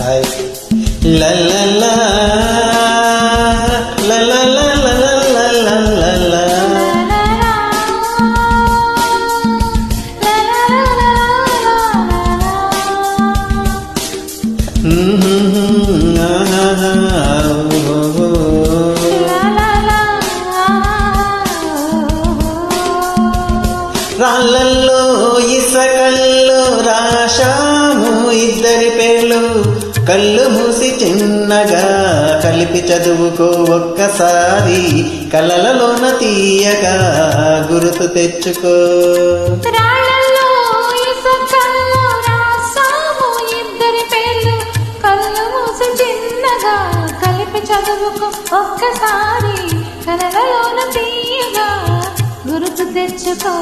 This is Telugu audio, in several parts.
హాయ్ లా లా లా లా లా లా లా లా లా లా లా. రాళ్ళల్లో ఇసకల్లో రాశాము ఇద్దరి పేర్లు, కళ్ళు మూసి చిన్నగా కలిపి చదువుకో ఒక్కసారి, కలలలోన తీయగా గుర్తు తెచ్చుకో. రాళ్ళల్లో ఇసకల్లో రాశాము ఇద్దరి పేర్లు, కళ్ళు మూసి చిన్నగా కలిపి చదువుకో ఒక్కసారి, కలలలోన తీయగా గుర్తు తెచ్చుకో.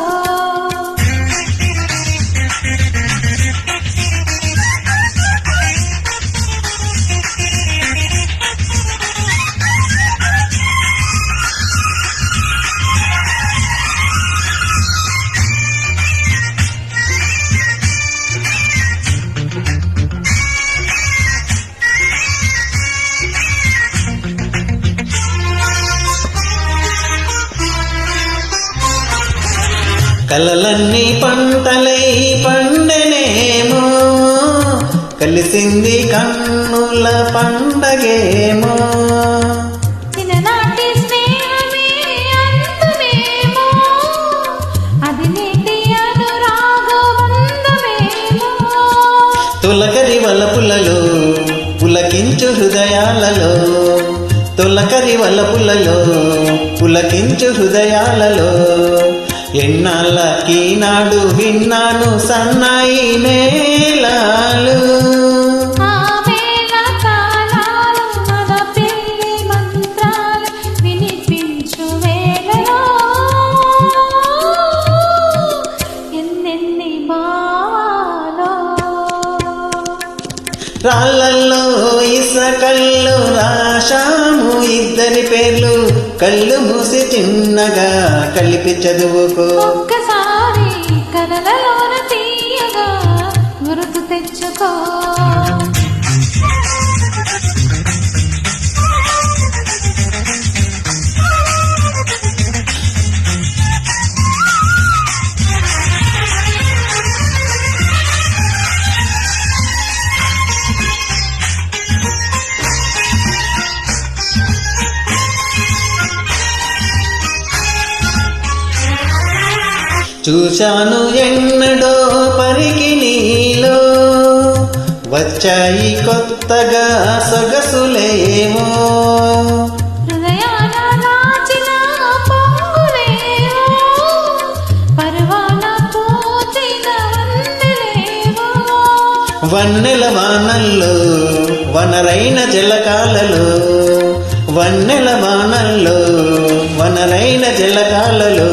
కలలన్నీ పంటలై పండనేమో, కలిసింది కన్నుల పండగేమో. చిన్ననాటి స్నేహమే అంతమేమో, అది నీటి అనురాగబంధమేమో. తొలకరి వలపులలో పులకించు హృదయాలలో, తొలకరి వలపులలో పులకించు హృదయాలలో, ఎన్నాళ్ళకీనాడు విన్నాను సన్నాయి మేళాలు. ఆ మేళ తాళాలు మన పెళ్లి మంత్రాలు వినిపించు వేళలో, ఎన్నెన్ని బాలో. రాళ్ళల్లో ఇసకల్లో రాశాము ఇద్దరి పేర్లు, కళ్ళు మూసి చిన్నగా కలిపి చదువుకో ఒక్కసారి, కలలలోన తీయగా గుర్తు తెచ్చుకో. చూశాను ఎన్నడో పరికి నీలో, వచ్చాయి కొత్తగా సొగసులేమో. హృదయాన నాచిన పొంగులేవో, పర్వాన పూచిన వన్నెలేవో. వన్నెల వానల్లో వనరైన జలకాలలో, వన్నెల వానల్లో వనరైన జలకాలలో,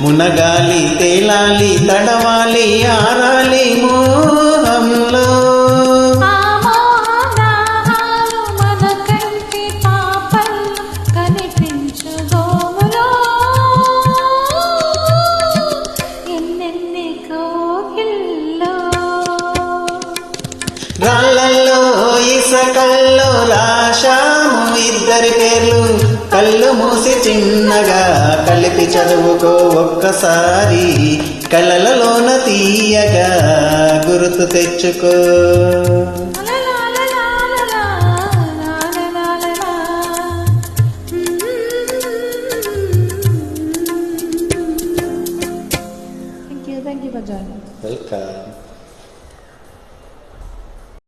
మునగాలి తేలాలి తడవాలి ఆరాలి మోహంలో. ఆ మోహనాలు మన కంటి పాపల్లో కనిపించు గోములో, ఎన్నెన్ని కోకిల్లో. రాళ్ళల్లో ఇసకల్లో రాశాము ఇద్దరి పేర్లు, కళ్ళు మూసి చిన్నగా కలిపి చదువుకో ఒక్కసారి, కలలలోన తీయగా గుర్తు తెచ్చుకో. Thank you for joining. Welcome.